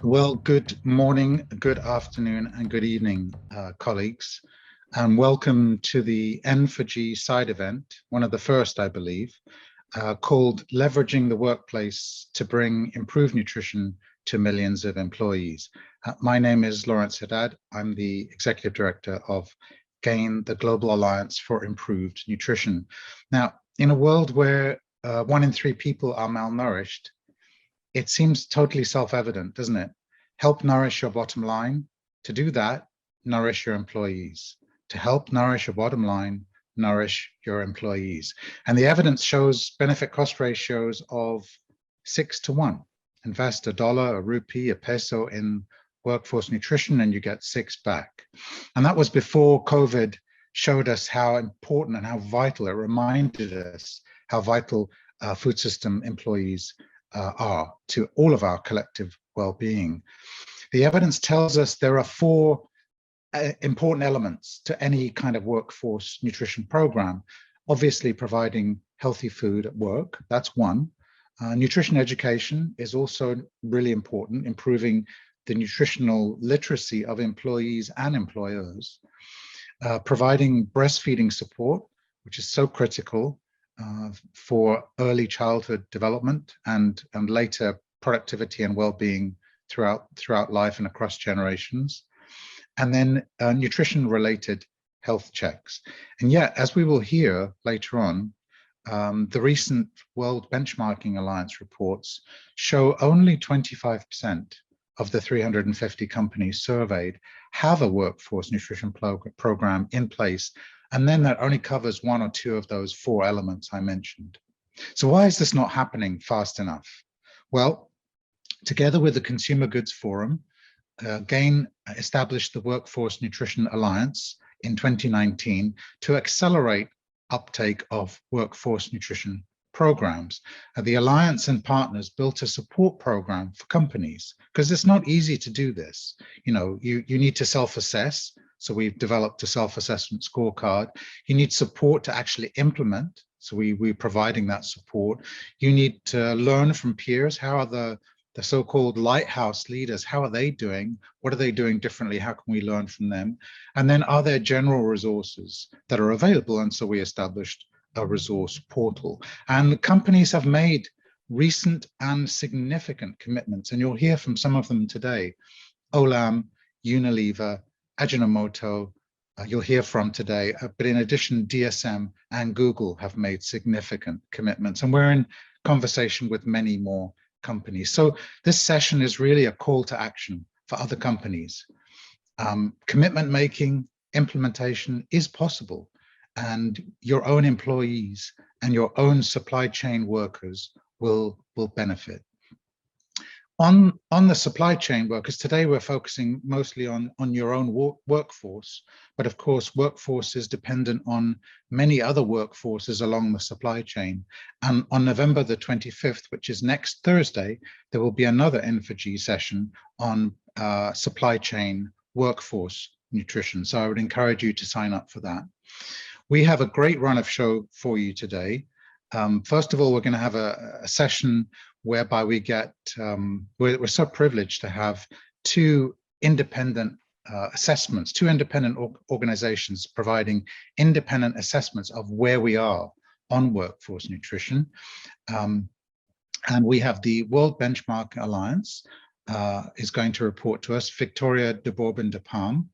Well, good morning, good afternoon, and good evening, colleagues, and welcome to the N4G side event, one of the first, I believe, called Leveraging the Workplace to Bring Improved Nutrition to Millions of Employees. My name is Lawrence Haddad. I'm the Executive Director of GAIN, the Global Alliance for Improved Nutrition. Now, in a world where 1 in 3 people are malnourished, it seems totally self-evident, doesn't it? Help nourish your bottom line. To do that, nourish your employees. To help nourish your bottom line, nourish your employees. And the evidence shows benefit cost ratios of 6 to 1. Invest $1, a rupee, a peso in workforce nutrition, and you get 6 back. And that was before COVID showed us how important and how vital, it reminded us how vital food system employees are to all of our collective well-being. The evidence tells us there are 4 important elements to any kind of workforce nutrition program. Obviously, providing healthy food at work, that's one. Nutrition education is also really important, improving the nutritional literacy of employees and employers. Providing breastfeeding support, which is so critical for early childhood development and later productivity and well-being throughout life and across generations. And then nutrition-related health checks. And yet, as we will hear later on, the recent World Benchmarking Alliance reports show only 25% of the 350 companies surveyed have a workforce nutrition program in place. And then that only covers 1 or 2 of those 4 elements I mentioned. So why is this not happening fast enough? Well, together with the Consumer Goods Forum, GAIN established the Workforce Nutrition Alliance in 2019 to accelerate uptake of workforce nutrition programs. The Alliance and partners built a support program for companies, because it's not easy to do this. You know, you need to self-assess. So we've developed a self-assessment scorecard. You need support to actually implement. So we're providing that support. You need to learn from peers. How are the so-called lighthouse leaders, how are they doing? What are they doing differently? How can we learn from them? And then are there general resources that are available? And so we established a resource portal. And companies have made recent and significant commitments, and you'll hear from some of them today. Olam, Unilever, Ajinomoto, you'll hear from today, but in addition, DSM and Google have made significant commitments, and we're in conversation with many more companies. So this session is really a call to action for other companies. Commitment making, implementation is possible, and your own employees and your own supply chain workers will benefit. On the supply chain workers, today we're focusing mostly on your own workforce, but of course workforce is dependent on many other workforces along the supply chain. And on November the 25th, which is next Thursday, there will be another N4G session on supply chain workforce nutrition. So I would encourage you to sign up for that. We have a great run of show for you today. First of all, we're going to have a session whereby we get, we're so privileged to have 2 independent assessments, 2 independent organizations providing independent assessments of where we are on workforce nutrition. And we have the World Benchmark Alliance is going to report to us, Victoria de Bourbon de Palme,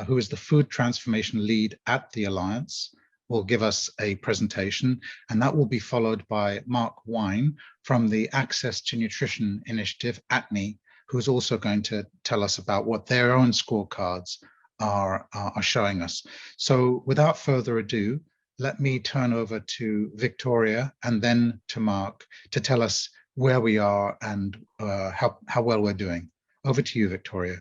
who is the food transformation lead at the Alliance, will give us a presentation, and that will be followed by Mark Wine from the Access to Nutrition Initiative, ATNI, who's also going to tell us about what their own scorecards are showing us. So without further ado, let me turn over to Victoria and then to Mark to tell us where we are and how well we're doing. Over to you, Victoria.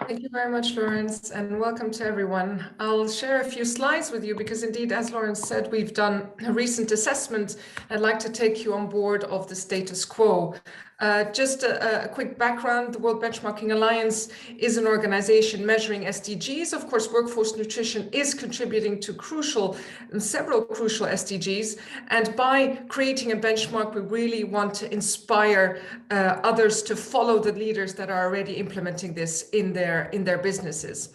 Thank you very much, Lawrence, and welcome to everyone. I'll share a few slides with you because indeed, as Lawrence said, we've done a recent assessment. I'd like to take you on board of the status quo. Just a quick background, the World Benchmarking Alliance is an organization measuring SDGs. Of course, workforce nutrition is contributing to several crucial SDGs. And by creating a benchmark, we really want to inspire others to follow the leaders that are already implementing this in their businesses.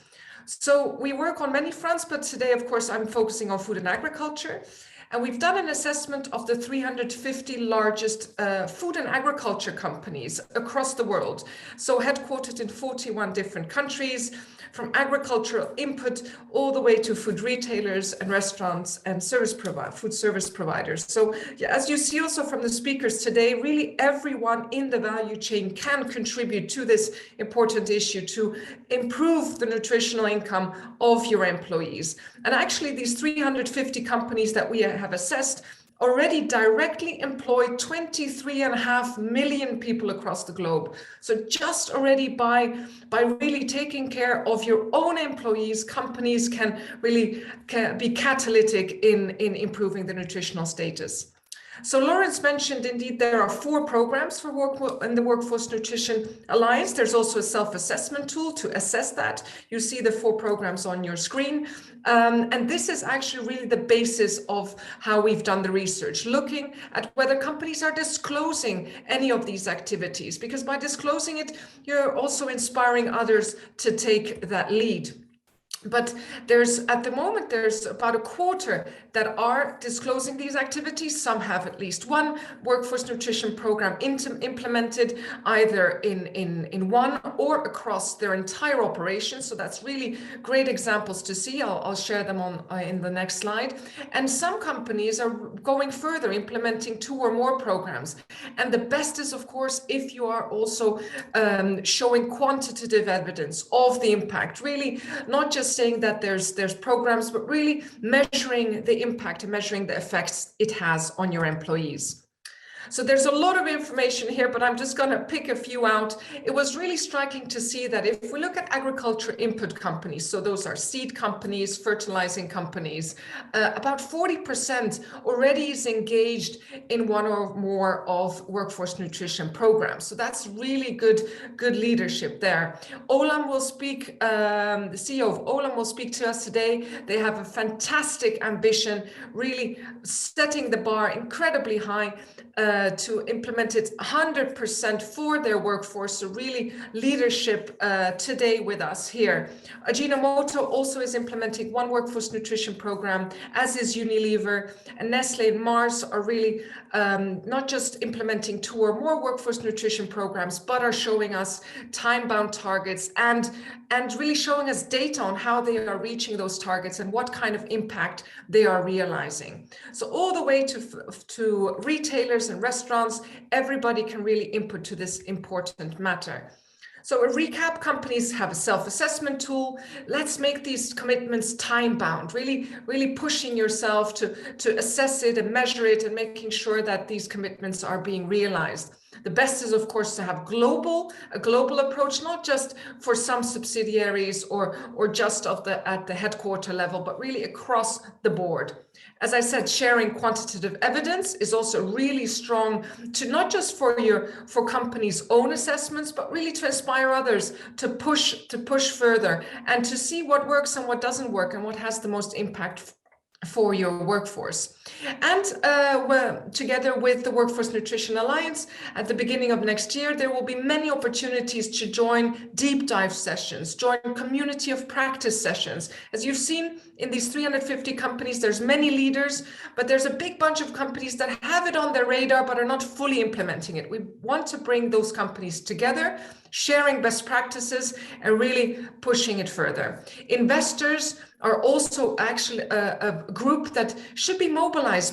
So we work on many fronts, but today, of course, I'm focusing on food and agriculture. And we've done an assessment of the 350 largest food and agriculture companies across the world. So headquartered in 41 different countries, from agricultural input all the way to food retailers and restaurants and food service providers. So yeah, as you see also from the speakers today, really everyone in the value chain can contribute to this important issue to improve the nutritional income of your employees. And actually these 350 companies that we have assessed already directly employ 23.5 million people across the globe. So just already by really taking care of your own employees, companies can really be catalytic in improving the nutritional status. So Lawrence mentioned, indeed, there are 4 programs for in the Workforce Nutrition Alliance. There's also a self-assessment tool to assess that. You see the 4 programs on your screen. And this is actually really the basis of how we've done the research, looking at whether companies are disclosing any of these activities, because by disclosing it, you're also inspiring others to take that lead. But at the moment, there's about a quarter that are disclosing these activities. Some have at least one workforce nutrition program implemented either in one or across their entire operation. So that's really great examples to see. I'll share them in the next slide. And some companies are going further, implementing 2 or more programs. And the best is, of course, if you are also showing quantitative evidence of the impact, really not just saying that there's programs, but really measuring the impact and measuring the effects it has on your employees. So there's a lot of information here, but I'm just going to pick a few out. It was really striking to see that if we look at agriculture input companies, so those are seed companies, fertilizing companies, about 40% already is engaged in one or more of workforce nutrition programs. So that's really good leadership there. Olam will speak, the CEO of Olam will speak to us today. They have a fantastic ambition, really setting the bar incredibly high to implement it 100% for their workforce. So really leadership today with us here. Ajinomoto also is implementing one workforce nutrition program, as is Unilever, and Nestle and Mars are really not just implementing 2 or more workforce nutrition programs, but are showing us time-bound targets and really showing us data on how they are reaching those targets and what kind of impact they are realizing. So all the way to retailers and restaurants, everybody can really input to this important matter. So a recap, companies have a self-assessment tool. Let's make these commitments time-bound, really pushing yourself to assess it and measure it and making sure that these commitments are being realized. The best is, of course, to have a global approach, not just for some subsidiaries or just at the headquarter level, but really across the board. As I said, sharing quantitative evidence is also really strong to not just for companies' own assessments, but really to inspire others to push further and to see what works and what doesn't work and what has the most impact for your workforce. And together with the Workforce Nutrition Alliance, at the beginning of next year, there will be many opportunities to join deep dive sessions, join community of practice sessions. As you've seen in these 350 companies, there's many leaders, but there's a big bunch of companies that have it on their radar, but are not fully implementing it. We want to bring those companies together, sharing best practices and really pushing it further. Investors are also actually a group that should be mobilize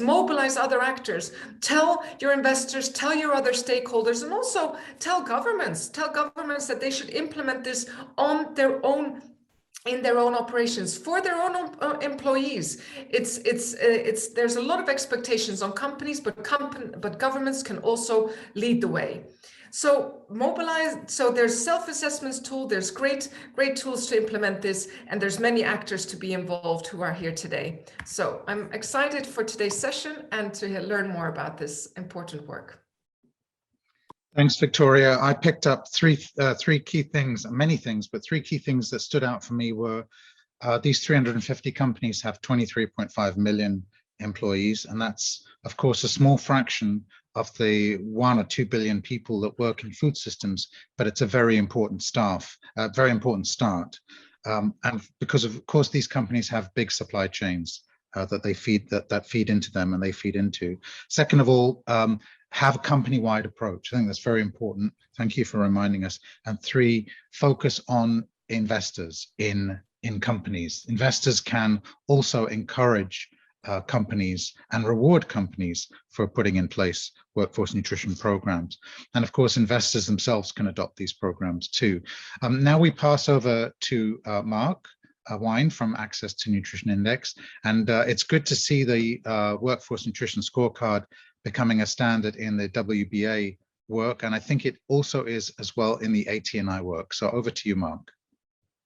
other actors, tell your investors, tell your other stakeholders, and also tell governments that they should implement this on their own, in their own operations for their own employees. There's a lot of expectations on companies, but governments can also lead the way. So mobilize, so there's self-assessments tool, there's great tools to implement this, and there's many actors to be involved who are here today. So I'm excited for today's session and to learn more about this important work. Thanks, Victoria. I picked up three key things, many things, but three key things that stood out for me were these 350 companies have 23.5 million employees, and that's, of course, a small fraction of the 1 or 2 billion people that work in food systems, but it's a very important very important start. And because of course, these companies have big supply chains that they feed that feed into them and they feed into. Second of all, have a company-wide approach. I think that's very important. Thank you for reminding us. And three, focus on investors in companies. Investors can also encourage companies and reward companies for putting in place workforce nutrition programs. And of course, investors themselves can adopt these programs too. Now we pass over to Mark Wine from Access to Nutrition Index. And it's good to see the Workforce Nutrition Scorecard becoming a standard in the WBA work. And I think it also is as well in the ATNI work. So over to you, Mark.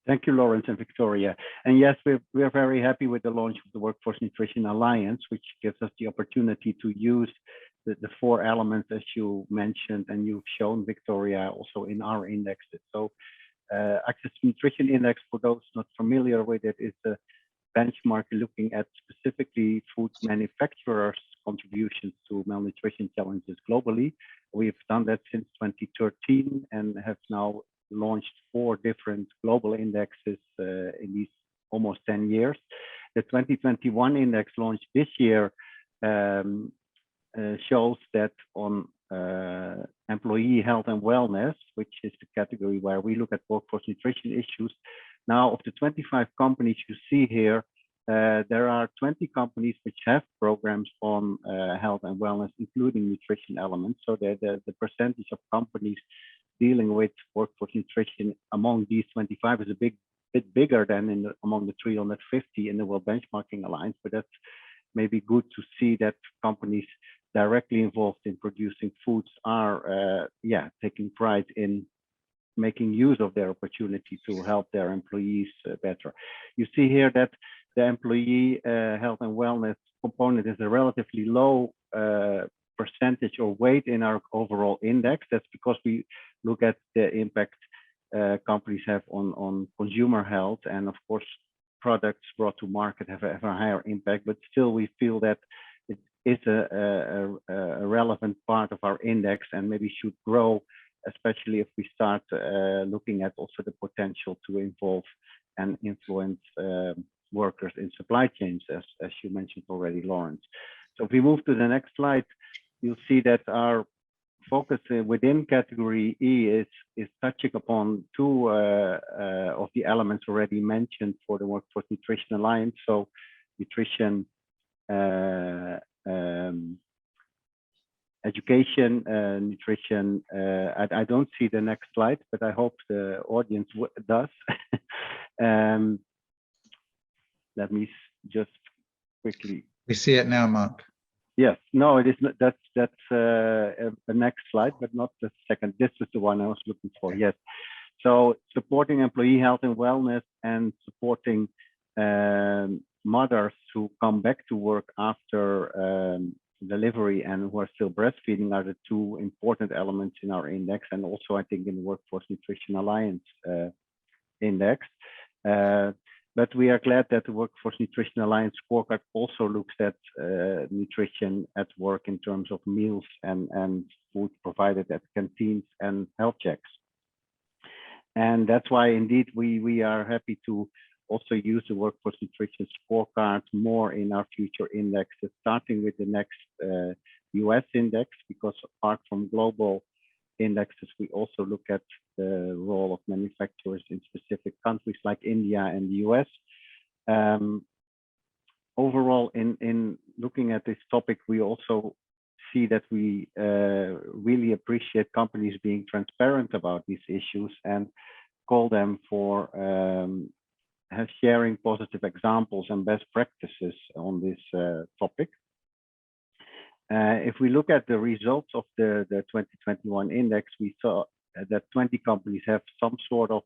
Thank you, Lawrence and Victoria. And yes, we're very happy with the launch of the Workforce Nutrition Alliance, which gives us the opportunity to use the four elements as you mentioned, and you've shown, Victoria, also in our indexes. So Access to Nutrition Index, for those not familiar with it, is a benchmark looking at specifically food manufacturers' contributions to malnutrition challenges globally. We've done that since 2013 and have now launched 4 different global indexes in these almost 10 years. The 2021 index launched this year shows that on employee health and wellness, which is the category where we look at workforce nutrition issues. Now, of the 25 companies you see here, there are 20 companies which have programs on health and wellness, including nutrition elements. So the percentage of companies dealing with workforce nutrition among these 25 is a bit bigger than among the 350 in the World Benchmarking Alliance. But that's maybe good to see that companies directly involved in producing foods are taking pride in making use of their opportunity to help their employees better. You see here that the employee health and wellness component is a relatively low percentage or weight in our overall index. That's because we look at the impact companies have on consumer health, and of course products brought to market have a higher impact, but still we feel that it is a relevant part of our index and maybe should grow, especially if we start looking at also the potential to involve and influence workers in supply chains, as you mentioned already, Lawrence. So if we move to the next slide, you'll see that our focus within category E is touching upon 2 of the elements already mentioned for the Workforce Nutrition Alliance. So nutrition, education, nutrition. I don't see the next slide, but I hope the audience does. Let me just quickly. We see it now, Mark. Yes, no, it is not. That's the next slide, but not the second. This is the one I was looking for. Yes. So supporting employee health and wellness and supporting mothers who come back to work after delivery and who are still breastfeeding are the 2 important elements in our index, and also I think in the Workforce Nutrition Alliance index. But we are glad that the Workforce Nutrition Alliance scorecard also looks at nutrition at work in terms of meals and food provided at canteens and health checks. And that's why indeed we are happy to also use the Workforce Nutrition scorecard more in our future indexes, starting with the next US index, because apart from global indexes, we also look at the role of manufacturers in specific countries like India and the US. Overall, in looking at this topic, we also see that we really appreciate companies being transparent about these issues and call them for sharing positive examples and best practices on this topic. If we look at the results of the 2021 index, we saw that 20 companies have some sort of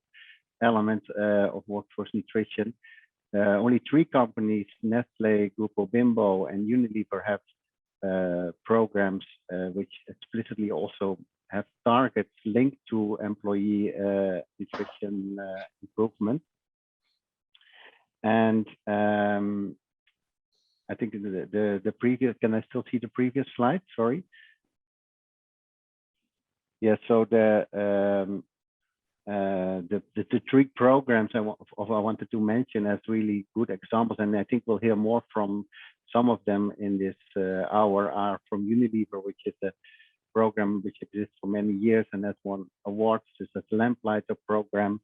element of workforce nutrition. Only 3 companies, Nestle, Grupo Bimbo, and Unilever, have programs which explicitly also have targets linked to employee nutrition improvement. And I think the previous, can I still see the previous slide? Sorry. Yeah, so the 3 programs I wanted to mention as really good examples, and I think we'll hear more from some of them in this hour, are from Unilever, which is a program which exists for many years and has won awards. It's a Lamplighter program.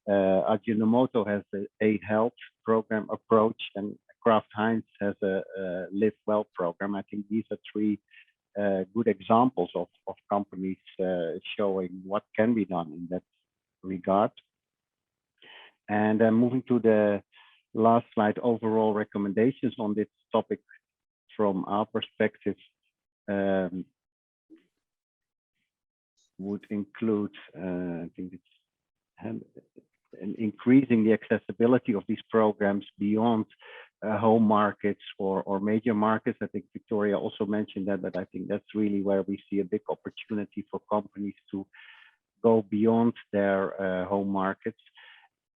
Ajinomoto has a health program approach, and Kraft Heinz has a Live Well program. I think these are 3 good examples of companies showing what can be done in that regard. And moving to the last slide, overall recommendations on this topic from our perspective would include, I think it's increasing the accessibility of these programs beyond home markets or major markets. I think Victoria also mentioned that, but I think that's really where we see a big opportunity for companies to go beyond their home markets.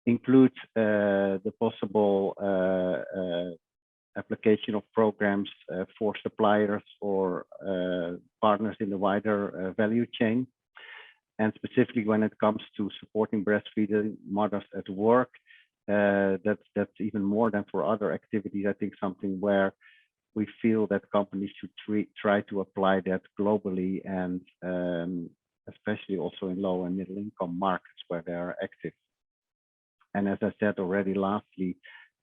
Include the possible application of programs for suppliers or partners in the wider value chain. And specifically when it comes to supporting breastfeeding mothers at work, that's even more than for other activities. I think something where we feel that companies should try to apply that globally, and especially also in low and middle income markets where they are active. And as I said already, lastly,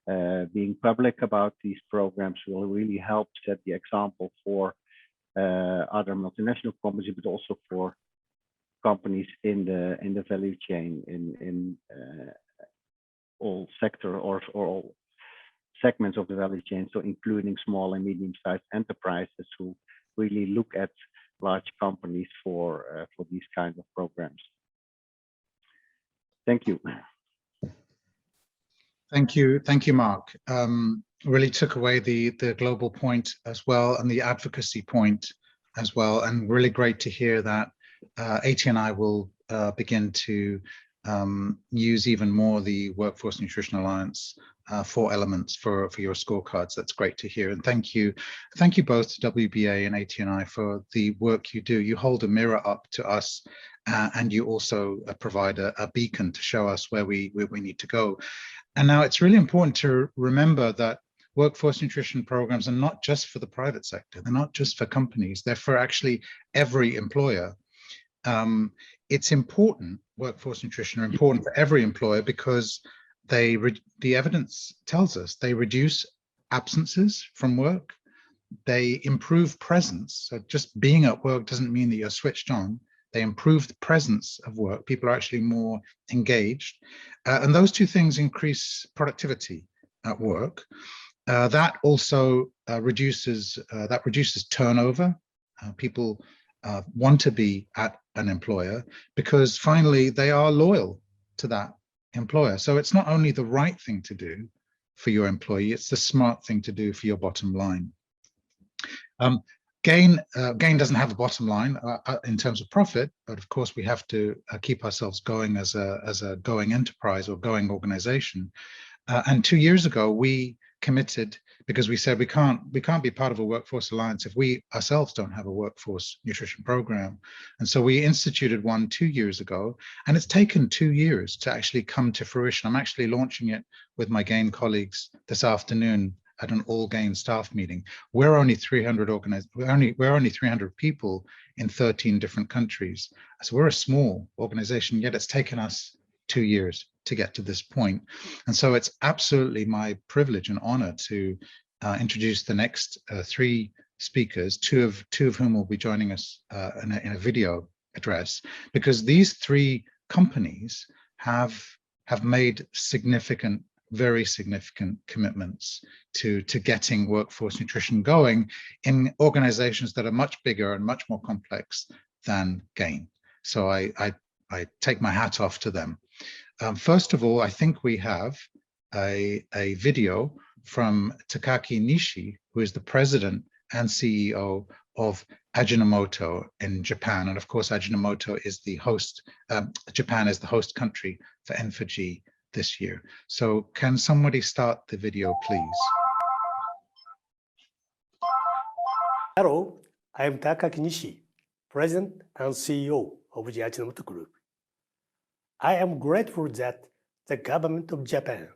being public about these programs will really help set the example for other multinational companies, but also for companies in the value chain in all sector or all segments of the value chain, so including small and medium-sized enterprises who really look at large companies for these kinds of programs. Thank you. Thank you, Mark. Really took away the global point as well, and the advocacy point as well, and really great to hear that ATNI will begin to use even more the Workforce Nutrition Alliance 4 elements for your scorecards. That's great to hear, and thank you both to WBA and ATNI for the work you do. You hold a mirror up to us, and you also provide a beacon to show us where we need to go. And now it's really important to remember that workforce nutrition programs are not just for the private sector. They're not just for companies. They're for actually every employer. It's important, workforce nutrition are important for every employer, because the evidence tells us they reduce absences from work, they improve presence. So just being at work doesn't mean that you're switched on. They improve the presence of work. People are actually more engaged. And those 2 things increase productivity at work. That also reduces turnover. People want to be at an employer because finally they are loyal to that employer. So it's not only the right thing to do for your employee, it's the smart thing to do for your bottom line. Gain doesn't have a bottom line in terms of profit, but of course we have to keep ourselves going as a going enterprise or going organization. And 2 years ago we committed, because we said we can't be part of a workforce alliance if we ourselves don't have a workforce nutrition program. And so we instituted one 2 years ago, and it's taken 2 years to actually come to fruition. I'm actually launching it with my GAIN colleagues this afternoon at an all GAIN staff meeting. We're only 300 we're only 300 people in 13 different countries. So we're a small organization, yet it's taken us 2 years to get to this point. And so it's absolutely my privilege and honor to introduce the next 3 speakers, two of whom will be joining us in a video address, because these 3 companies have made very significant commitments to getting workforce nutrition going in organizations that are much bigger and much more complex than GAIN. So I take my hat off to them. First of all, I think we have a video from Takaaki Nishii, who is the president and CEO of Ajinomoto in Japan. And of course, Ajinomoto is the host, Japan is the host country for N4G this year. So can somebody start the video, please? Hello, I am Takaaki Nishii, President and CEO of the Ajinomoto Group. I am grateful that the government of Japan,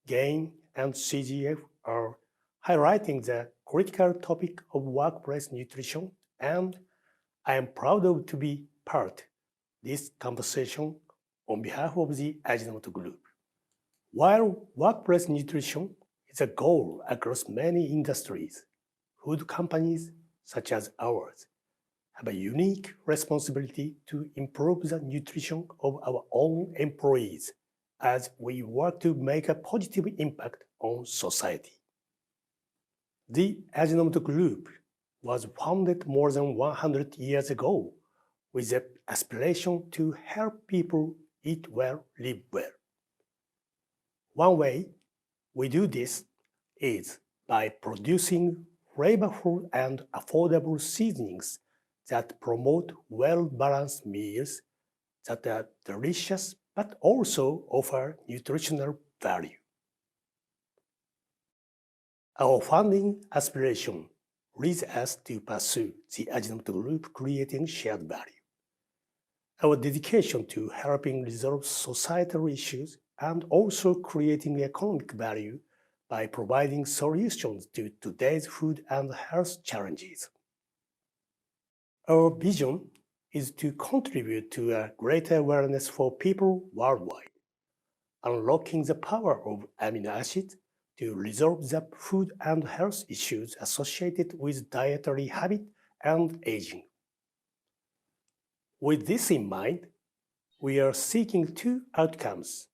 GAIN, and CGF are highlighting the critical topic of workplace nutrition, and I am proud to be part of this conversation on behalf of the Ajinomoto Group. While workplace nutrition is a goal across many industries, food companies such as ours have a unique responsibility to improve the nutrition of our own employees as we work to make a positive impact on society. The Ajinomoto Group was founded more than 100 years ago with the aspiration to help people eat well, live well. One way we do this is by producing flavorful and affordable seasonings that promote well-balanced meals that are delicious but also offer nutritional value. Our founding aspiration leads us to pursue the Ajinomoto Group creating shared value. Our dedication to helping resolve societal issues and also creating economic value by providing solutions to today's food and health challenges. Our vision is to contribute to a greater awareness for people worldwide, unlocking the power of amino acids to resolve the food and health issues associated with dietary habit and aging. With this in mind, we are seeking two outcomes.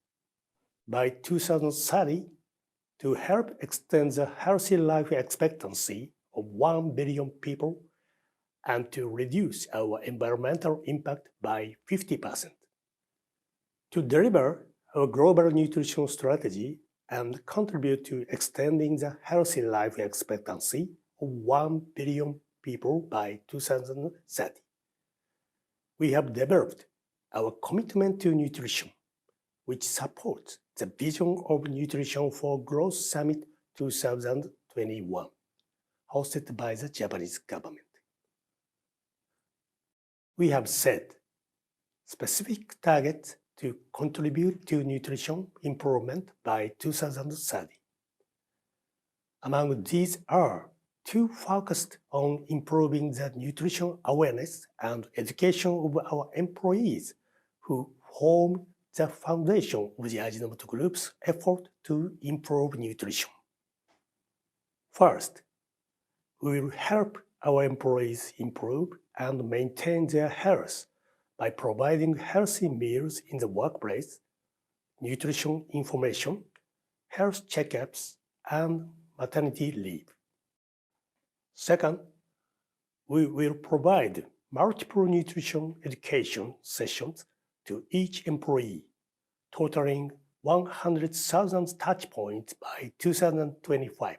By 2030, to help extend the healthy life expectancy of 1 billion people and to reduce our environmental impact by 50%. To deliver our global nutrition strategy and contribute to extending the healthy life expectancy of 1 billion people by 2030. We have developed our commitment to nutrition, which supports the vision of Nutrition for Growth Summit 2021, hosted by the Japanese government. We have set specific targets to contribute to nutrition improvement by 2030. Among these are two focused on improving the nutrition awareness and education of our employees who form the foundation of the Ajinomoto Group's effort to improve nutrition. First, we will help our employees improve and maintain their health by providing healthy meals in the workplace, nutrition information, health checkups, and maternity leave. Second, we will provide multiple nutrition education sessions to each employee, totaling 100,000 touchpoints by 2025.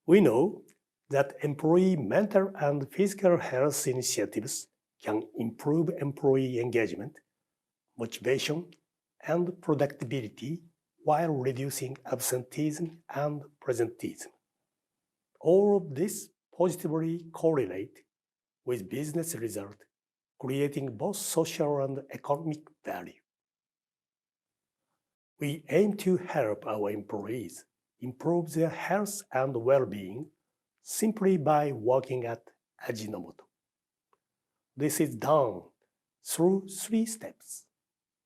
We know that employee mental and physical health initiatives can improve employee engagement, motivation, and productivity while reducing absenteeism and presenteeism. All of this positively correlate with business results, creating both social and economic value. We aim to help our employees improve their health and well-being simply by working at Ajinomoto. This is done through 3 steps: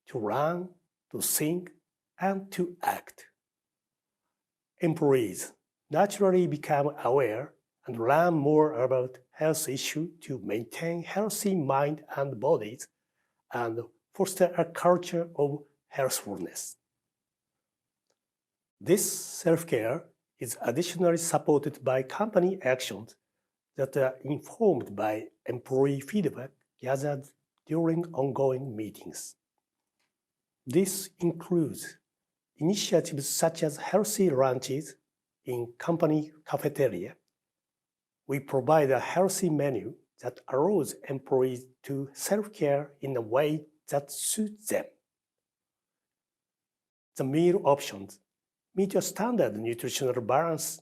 to learn, to think, and to act. Employees naturally become aware and learn more about health issues to maintain healthy mind and bodies and foster a culture of healthfulness. This self-care is additionally supported by company actions that are informed by employee feedback gathered during ongoing meetings. This includes initiatives such as healthy lunches in company cafeteria, We provide a healthy menu that allows employees to self-care in a way that suits them. The meal options meet a standard nutritional balance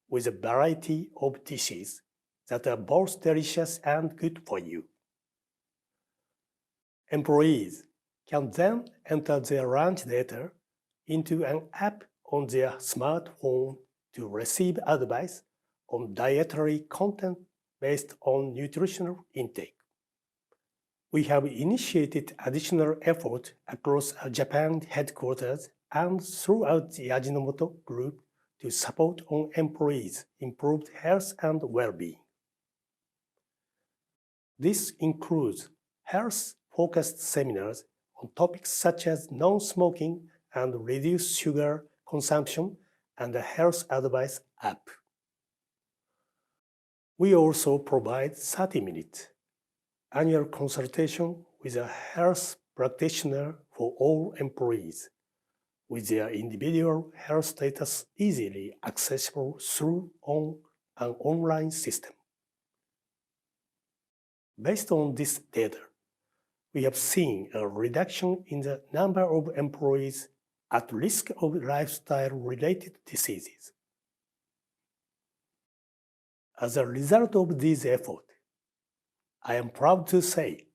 with a variety of dishes that are both delicious and good for you. Employees can then enter their lunch data into an app on their smartphone to receive advice on dietary content based on nutritional intake. We have initiated additional effort across our Japan headquarters and throughout the Ajinomoto Group to support on employees' improved health and well-being. This includes health-focused seminars on topics such as non-smoking and reduced sugar consumption and a health advice app. We also provide 30-minute annual consultation with a health practitioner for all employees, with their individual health status easily accessible through an online system. Based on this data, we have seen a reduction in the number of employees at risk of lifestyle-related diseases. As a result of these efforts, I am proud to say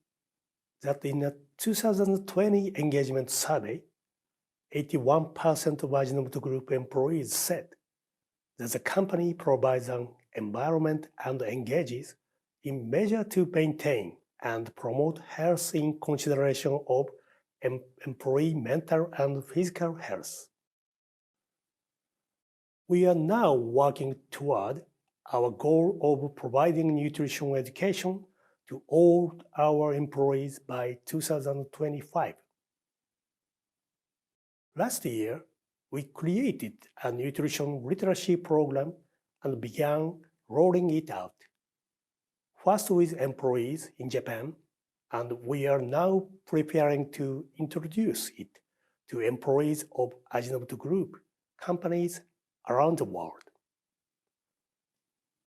that in a 2020 engagement survey, 81% of Ajinomoto Group employees said that the company provides an environment and engages in measures to maintain and promote health in consideration of employee mental and physical health. We are now working toward our goal of providing nutrition education to all our employees by 2025. Last year, we created a nutrition literacy program and began rolling it out, first with employees in Japan, and we are now preparing to introduce it to employees of Ajinomoto Group companies around the world.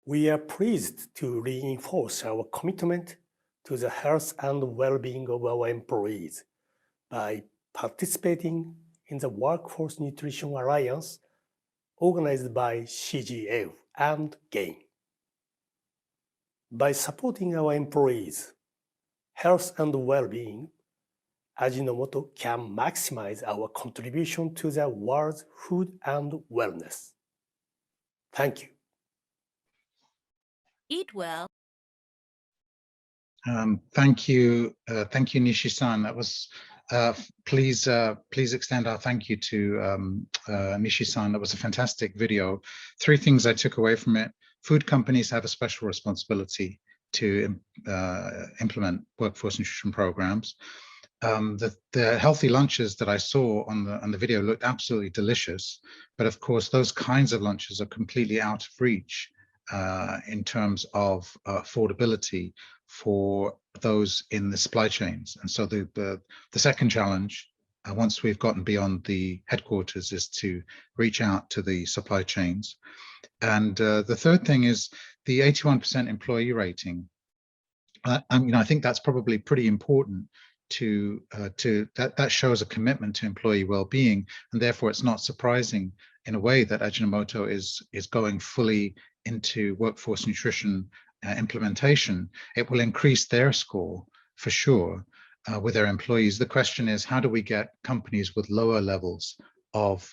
We are pleased to reinforce our commitment to the health and well-being of our employees by participating in the Workforce Nutrition Alliance organized by CGF and GAIN. By supporting our employees' health and well-being, Ajinomoto can maximize our contribution to the world's food and wellness. Thank you. Eat well. Thank you, Nishii-san. That was please extend our thank you to Nishii-san. That was a fantastic video. 3 things I took away from it. Food companies have a special responsibility to implement workforce nutrition programs. The healthy lunches that I saw on the video looked absolutely delicious, but of course those kinds of lunches are completely out of reach in terms of affordability for those in the supply chains. And so the second challenge, once we've gotten beyond the headquarters, is to reach out to the supply chains. And the third thing is the 81% employee rating. I think that's probably pretty important that shows a commitment to employee well-being, and therefore it's not surprising in a way that Ajinomoto is going fully into workforce nutrition implementation. It will increase their score for sure with their employees. The question is, how do we get companies with lower levels of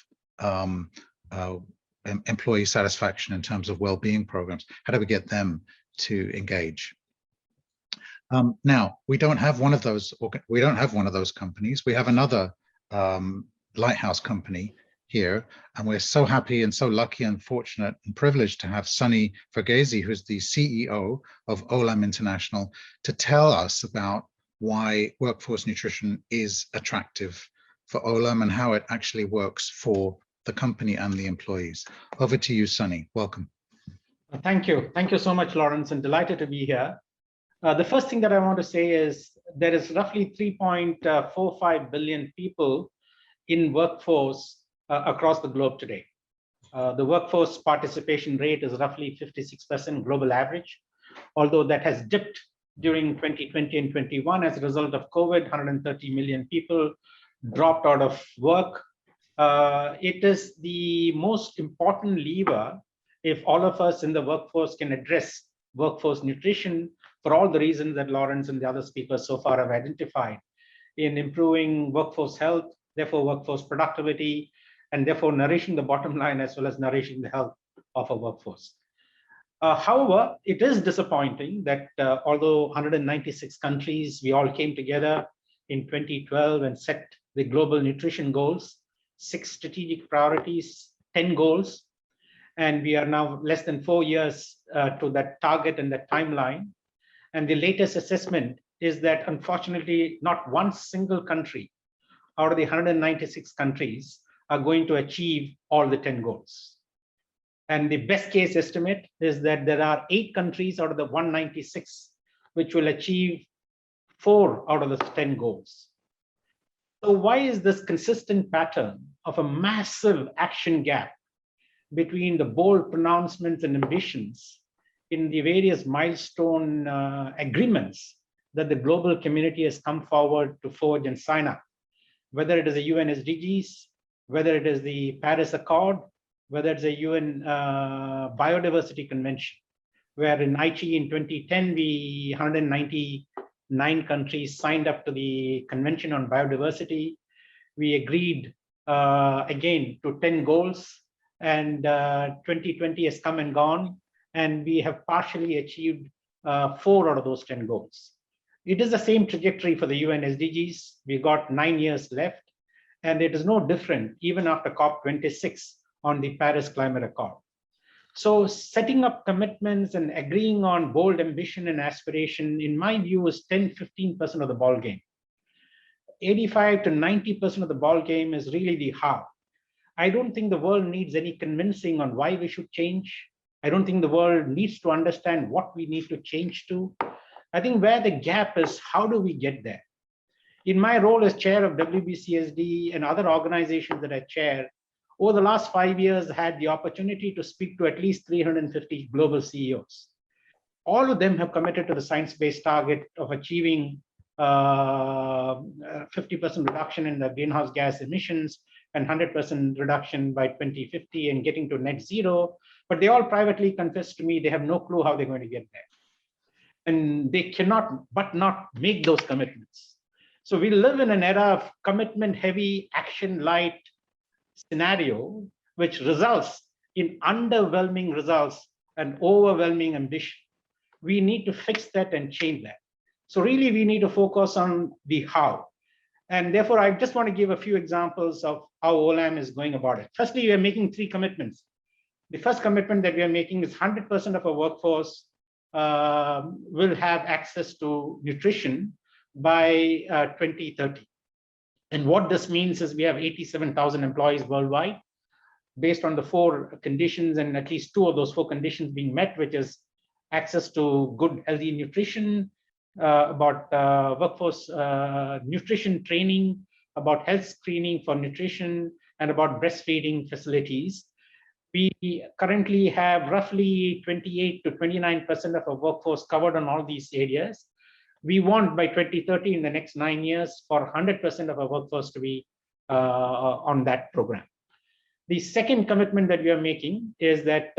employee satisfaction in terms of well-being programs? How do we get them to engage? Now, we don't have one of those. We don't have one of those companies. We have another lighthouse company here, and we're so happy and so lucky and fortunate and privileged to have Sunny Verghese, who's the CEO of Olam International, to tell us about why workforce nutrition is attractive for Olam and how it actually works for the company and the employees. Over to you, Sunny. Welcome. Thank you. Thank you so much, Lawrence, and delighted to be here. The first thing that I want to say is there is roughly 3.45 billion people in workforce across the globe today. The workforce participation rate is roughly 56% global average, although that has dipped during 2020 and 21 as a result of COVID. 130 million people dropped out of work. It is the most important lever if all of us in the workforce can address workforce nutrition for all the reasons that Lawrence and the other speakers so far have identified in improving workforce health, therefore workforce productivity, and therefore nourishing the bottom line as well as nourishing the health of a workforce. However, it is disappointing that although 196 countries, we all came together in 2012 and set the global nutrition goals, 6 strategic priorities, 10 goals, and we are now less than 4 years to that target and that timeline. And the latest assessment is that unfortunately, not one single country out of the 196 countries are going to achieve all the 10 goals. And the best case estimate is that there are 8 countries out of the 196 which will achieve 4 out of the 10 goals. So why is this consistent pattern of a massive action gap between the bold pronouncements and ambitions in the various milestone agreements that the global community has come forward to forge and sign up, whether it is the UN SDGs, whether it is the Paris Accord, whether it's a UN Biodiversity Convention, where in Aichi in 2010, 199 countries signed up to the Convention on Biodiversity. We agreed again to 10 goals, and 2020 has come and gone, and we have partially achieved 4 out of those 10 goals. It is the same trajectory for the UN SDGs. We got 9 years left, and it is no different even after COP26 on the Paris Climate Accord. So setting up commitments and agreeing on bold ambition and aspiration, in my view, is 10-15% of the ball game. 85 to 90% of the ball game is really the how. I don't think the world needs any convincing on why we should change. I don't think the world needs to understand what we need to change to. I think where the gap is, how do we get there? In my role as chair of WBCSD and other organizations that I chair, over the last 5 years, I had the opportunity to speak to at least 350 global CEOs. All of them have committed to the science-based target of achieving 50% reduction in the greenhouse gas emissions and 100% reduction by 2050 and getting to net zero. But they all privately confess to me they have no clue how they're going to get there. And they cannot but not make those commitments. So we live in an era of commitment-heavy, action-light scenario, which results in underwhelming results and overwhelming ambition. We need to fix that and change that. So really, we need to focus on the how. And therefore, I just want to give a few examples of how Olam is going about it. Firstly, we are making 3 commitments. The first commitment that we are making is 100% of our workforce will have access to nutrition by 2030. And what this means is we have 87,000 employees worldwide, based on the 4 conditions, and at least 2 of those 4 conditions being met, which is access to good, healthy nutrition, about workforce nutrition training, about health screening for nutrition, and about breastfeeding facilities. We currently have roughly 28 to 29% of our workforce covered on all these areas. We want by 2030, in the next 9 years, for 100% of our workforce to be on that program. The second commitment that we are making is that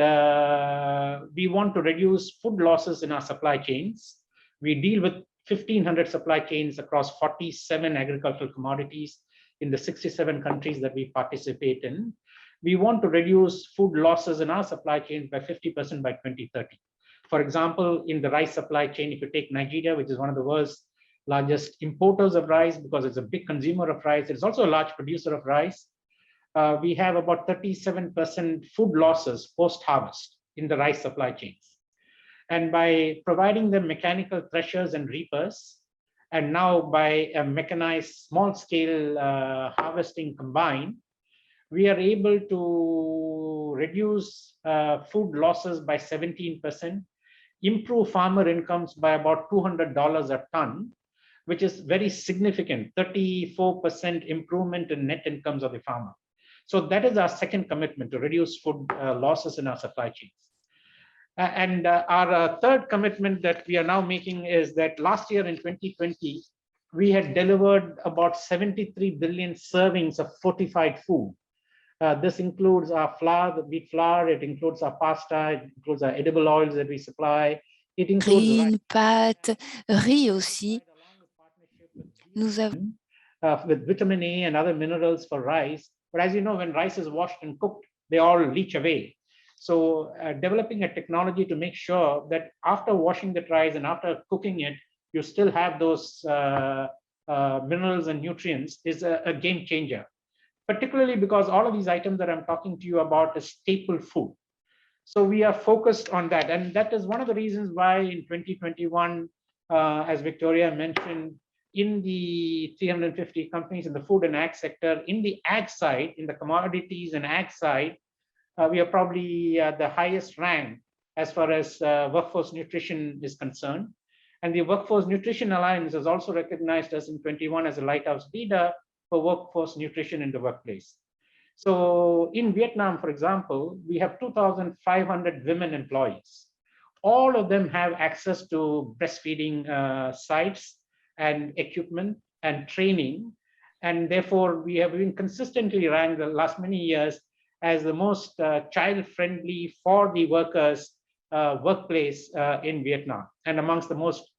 we want to reduce food losses in our supply chains. We deal with 1,500 supply chains across 47 agricultural commodities in the 67 countries that we participate in. We want to reduce food losses in our supply chains by 50% by 2030. For example, in the rice supply chain, if you take Nigeria, which is one of the world's largest importers of rice because it's a big consumer of rice, it's also a large producer of rice. We have about 37% food losses post-harvest in the rice supply chains. And by providing them mechanical threshers and reapers, and now by a mechanized small-scale harvesting combined, we are able to reduce food losses by 17%, improve farmer incomes by about $200 a ton, which is very significant, 34% improvement in net incomes of the farmer. So that is our second commitment, to reduce food losses in our supply chains. And our third commitment that we are now making is that last year in 2020, we had delivered about 73 billion servings of fortified food. This includes our flour, the wheat flour, it includes our pasta, it includes our edible oils that we supply. It includes Green, pâtes, riz aussi. Nous avons with vitamin A and other minerals for rice. But as you know, when rice is washed and cooked, they all leach away. So developing a technology to make sure that after washing the rice and after cooking it, you still have those minerals and nutrients is a game changer, particularly because all of these items that I'm talking to you about is staple food. So we are focused on that. And that is one of the reasons why in 2021, as Victoria mentioned, in the 350 companies in the food and ag sector, in the ag side, in the commodities and ag side, we are probably the highest rank as far as workforce nutrition is concerned. And the Workforce Nutrition Alliance has also recognized us in 21 as a lighthouse leader for workforce nutrition in the workplace. So in Vietnam, for example, we have 2,500 women employees. All of them have access to breastfeeding sites and equipment and training. And therefore, we have been consistently ranked the last many years as the most child-friendly for the workers workplace in Vietnam, and amongst the most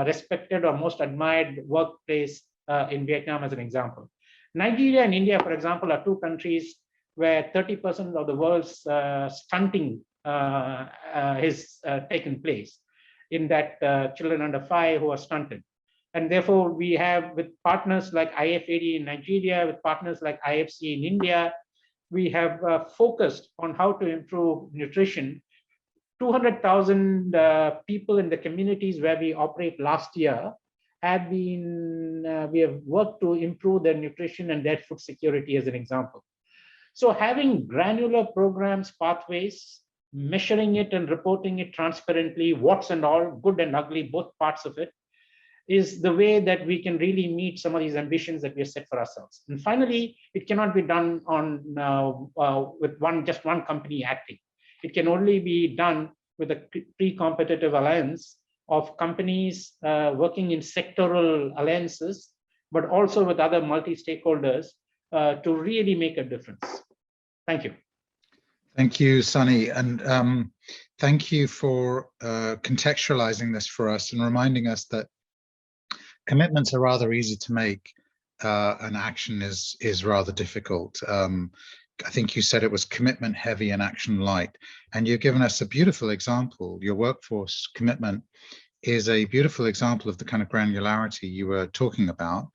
respected or most admired workplace in Vietnam as an example. Nigeria and India, for example, are two countries where 30% of the world's stunting has taken place, in that children under 5 who are stunted. And therefore, we have, with partners like IFAD in Nigeria, with partners like IFC in India, we have focused on how to improve nutrition. 200,000 people in the communities where we operate last year have been, we have worked to improve their nutrition and their food security as an example. So having granular programs, pathways, measuring it and reporting it transparently, what's and all, good and ugly, both parts of it, is the way that we can really meet some of these ambitions that we have set for ourselves. And finally, it cannot be done on with just one company acting. It can only be done with a pre-competitive alliance of companies working in sectoral alliances, but also with other multi-stakeholders to really make a difference. Thank you. Thank you, Sunny. And thank you for contextualizing this for us and reminding us that commitments are rather easy to make, and action is rather difficult. I think you said it was commitment heavy and action light, and you've given us a beautiful example. Your workforce commitment is a beautiful example of the kind of granularity you were talking about.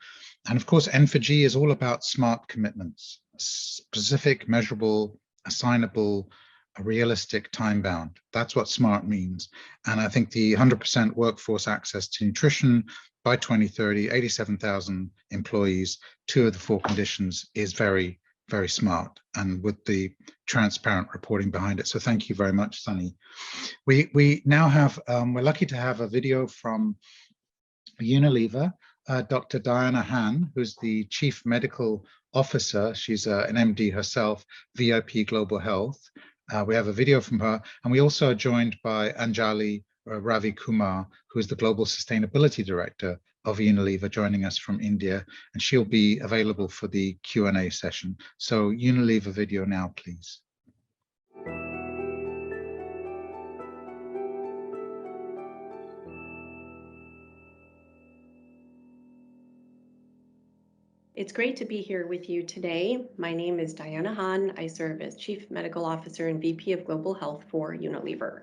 And of course, N4G is all about smart commitments, specific, measurable, assignable, realistic, time-bound. That's what smart means. And I think the 100% workforce access to nutrition by 2030, 87,000 employees, 2 of the 4 conditions is very, very smart, and with the transparent reporting behind it. So thank you very much, Sunny. We now have, we're lucky to have a video from Unilever, Dr. Diana Han, who's the Chief Medical Officer. She's an MD herself, VIP Global Health. We have a video from her, and we also are joined by Anjali Ravi Kumar, who is the Global Sustainability Director of Unilever, joining us from India, and she'll be available for the Q&A session. So Unilever video now, please. It's great to be here with you today. My name is Diana Han. I serve as Chief Medical Officer and VP of Global Health for Unilever.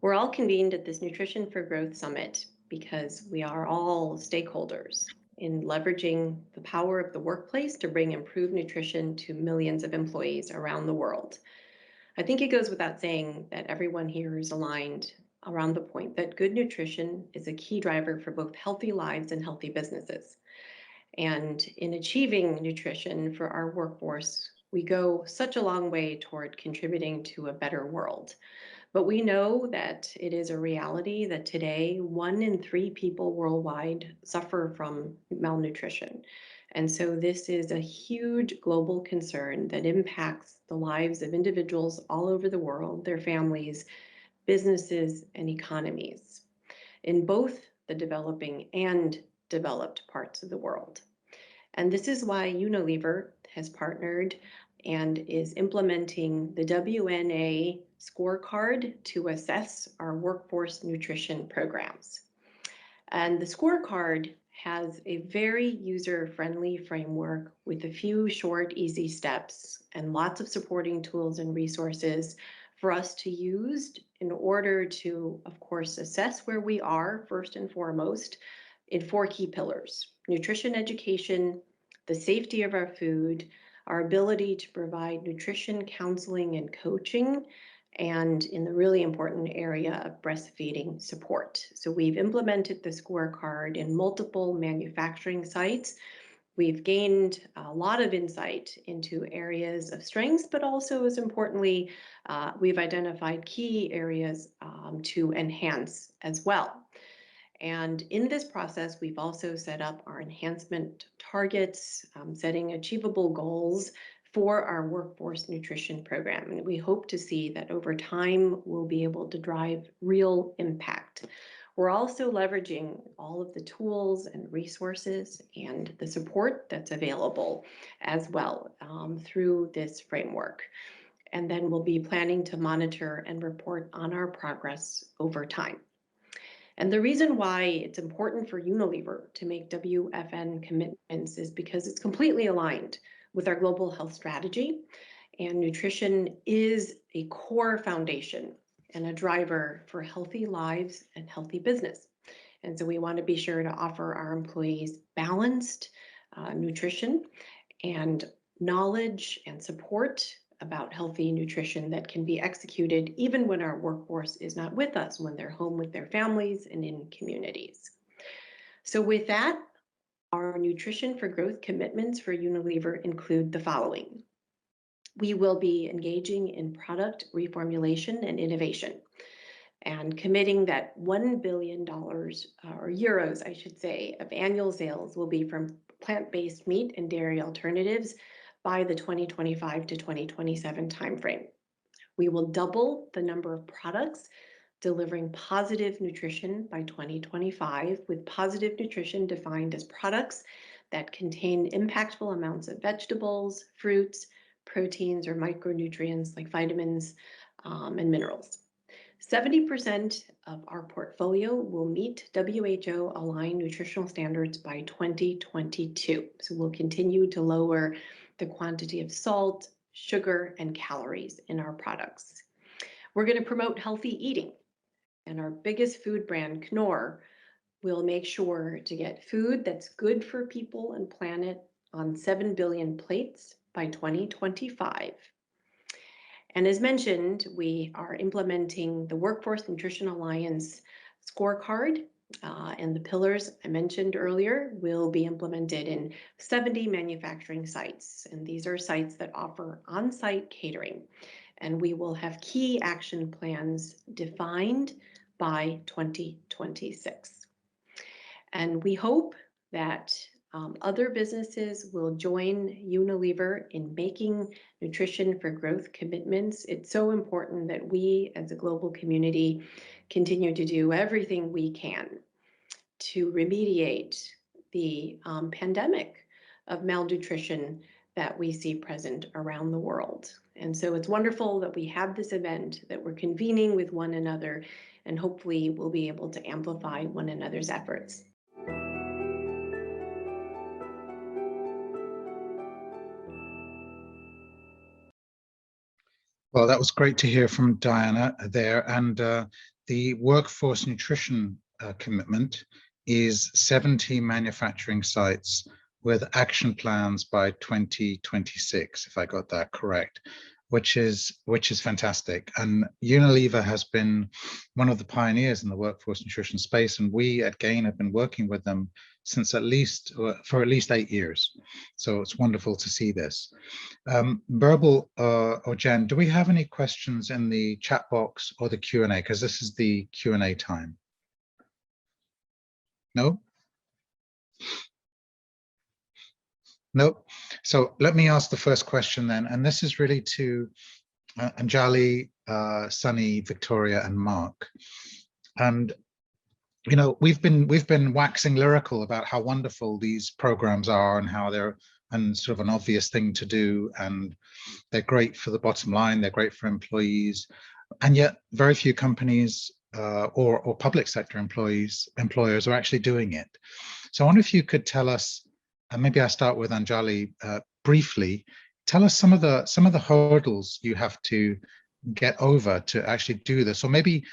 We're all convened at this Nutrition for Growth Summit because we are all stakeholders in leveraging the power of the workplace to bring improved nutrition to millions of employees around the world. I think it goes without saying that everyone here is aligned around the point that good nutrition is a key driver for both healthy lives and healthy businesses. And in achieving nutrition for our workforce, we go such a long way toward contributing to a better world. But we know that it is a reality that today 1 in 3 people worldwide suffer from malnutrition. And so this is a huge global concern that impacts the lives of individuals all over the world, their families, businesses, and economies in both the developing and developed parts of the world. And this is why Unilever has partnered and is implementing the WNA scorecard to assess our workforce nutrition programs. And the scorecard has a very user-friendly framework with a few short, easy steps and lots of supporting tools and resources for us to use in order to, of course, assess where we are first and foremost in 4 key pillars: nutrition education, the safety of our food, our ability to provide nutrition counseling and coaching, and in the really important area of breastfeeding support. So we've implemented the scorecard in multiple manufacturing sites. We've gained a lot of insight into areas of strengths, but also, as importantly, we've identified key areas to enhance as well. And in this process, we've also set up our enhancement targets, setting achievable goals for our workforce nutrition program. And we hope to see that over time, we'll be able to drive real impact. We're also leveraging all of the tools and resources and the support that's available as well through this framework. And then we'll be planning to monitor and report on our progress over time. And the reason why it's important for Unilever to make WFN commitments is because it's completely aligned with our global health strategy, and nutrition is a core foundation and a driver for healthy lives and healthy business. And so we want to be sure to offer our employees balanced nutrition and knowledge and support about healthy nutrition that can be executed even when our workforce is not with us, when they're home with their families and in communities. So with that, our Nutrition for Growth commitments for Unilever include the following. We will be engaging in product reformulation and innovation and committing that $1 billion, or euros, I should say, of annual sales will be from plant-based meat and dairy alternatives by the 2025 to 2027 timeframe. We will double the number of products delivering positive nutrition by 2025, with positive nutrition defined as products that contain impactful amounts of vegetables, fruits, proteins, or micronutrients like vitamins and minerals. 70% of our portfolio will meet WHO-aligned nutritional standards by 2022. So we'll continue to lower the quantity of salt, sugar, and calories in our products. We're going to promote healthy eating, and our biggest food brand, Knorr, will make sure to get food that's good for people and planet on 7 billion plates by 2025. And as mentioned, we are implementing the Workforce Nutrition Alliance scorecard, and the pillars I mentioned earlier will be implemented in 70 manufacturing sites. And these are sites that offer on-site catering. And we will have key action plans defined by 2026. And we hope that other businesses will join Unilever in making Nutrition for Growth commitments. It's so important that we as a global community continue to do everything we can to remediate the pandemic of malnutrition that we see present around the world. And so it's wonderful that we have this event, that we're convening with one another, and hopefully we'll be able to amplify one another's efforts. Well, that was great to hear from Diana there. And the workforce nutrition commitment is 70 manufacturing sites with action plans by 2026, if I got that correct, which is fantastic. And Unilever has been one of the pioneers in the workforce nutrition space, and we at GAIN have been working with them since for at least 8 years. So it's wonderful to see this. Birbal or Jen, do we have any questions in the chat box or the Q&A? Because this is the Q&A time. No? Nope. So let me ask the first question then, and this is really to Anjali, Sunny, Victoria, and Mark. And you know, we've been waxing lyrical about how wonderful these programs are and how they're sort of an obvious thing to do, and they're great for the bottom line, they're great for employees, and yet very few companies or public sector employers are actually doing it. So I wonder if you could tell us, and maybe I'll start with Anjali briefly, tell us some of the hurdles you have to get over to actually do this, or maybe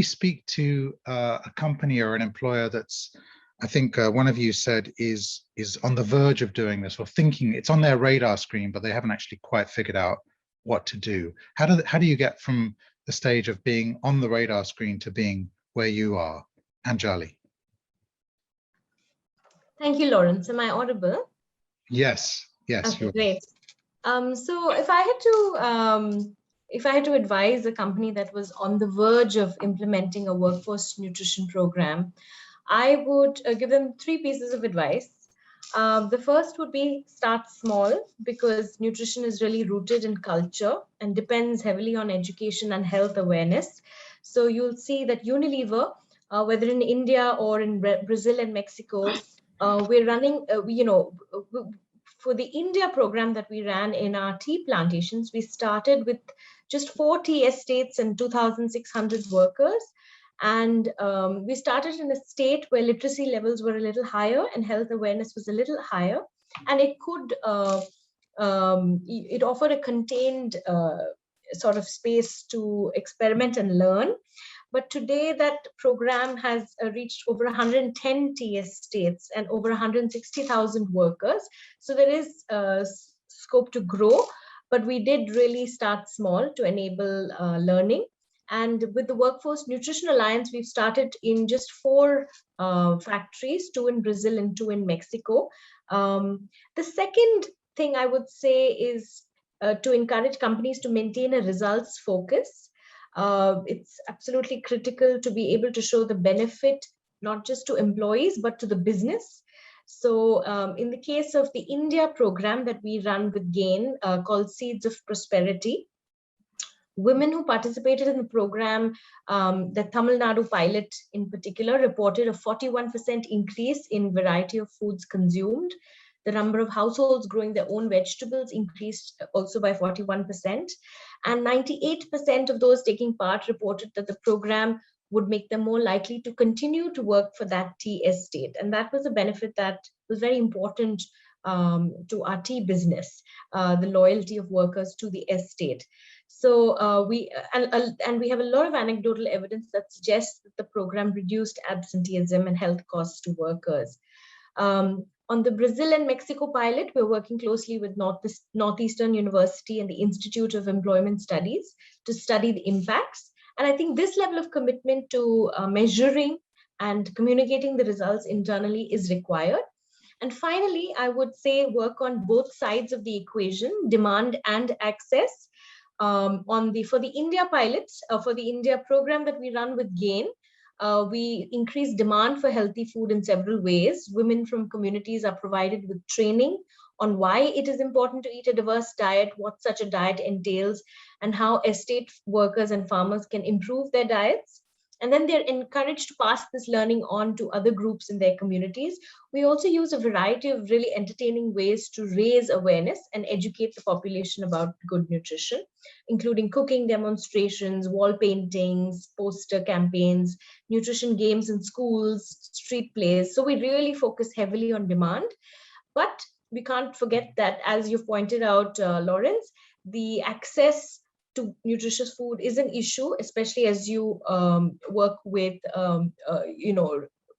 speak to a company or an employer that's, I think one of you said is on the verge of doing this, or thinking it's on their radar screen, but they haven't actually quite figured out what to do. How do you get from the stage of being on the radar screen to being where you are? Anjali. Thank you, Lawrence. Am I audible? Yes. Okay, great. So if I had to advise a company that was on the verge of implementing a workforce nutrition program, I would give them 3 pieces of advice. The first would be start small, because nutrition is really rooted in culture and depends heavily on education and health awareness. So you'll see that Unilever, whether in India or in Brazil and Mexico, we're running, for the India program that we ran in our tea plantations, we started with just 4 tea estates and 2,600 workers. And we started in a state where literacy levels were a little higher and health awareness was a little higher. And it could, it offered a contained sort of space to experiment and learn. But today that program has reached over 110 tea estates and over 160,000 workers. So there is scope to grow, but we did really start small to enable learning. And with the Workforce Nutrition Alliance, we've started in just 4 factories, 2 in Brazil and 2 in Mexico. The second thing I would say is to encourage companies to maintain a results focus. It's absolutely critical to be able to show the benefit, not just to employees, but to the business. So in the case of the India program that we run with GAIN called Seeds of Prosperity, women who participated in the program, the Tamil Nadu pilot in particular, reported a 41% increase in variety of foods consumed. The number of households growing their own vegetables increased also by 41%. And 98% of those taking part reported that the program would make them more likely to continue to work for that tea estate. And that was a benefit that was very important to our tea business, the loyalty of workers to the estate. So we have a lot of anecdotal evidence that suggests that the program reduced absenteeism and health costs to workers. On the Brazil and Mexico pilot, we're working closely with Northeastern University and the Institute of Employment Studies to study the impacts. And I think this level of commitment to measuring and communicating the results internally is required. And finally, I would say work on both sides of the equation, demand and access. For the India pilots, for the India program that we run with GAIN, we increase demand for healthy food in several ways. Women from communities are provided with training on why it is important to eat a diverse diet, what such a diet entails, and how estate workers and farmers can improve their diets. And then they're encouraged to pass this learning on to other groups in their communities. We also use a variety of really entertaining ways to raise awareness and educate the population about good nutrition, including cooking demonstrations, wall paintings, poster campaigns, nutrition games in schools, street plays. So we really focus heavily on demand. But we can't forget that, as you've pointed out, Lawrence, the access to nutritious food is an issue, especially as you work with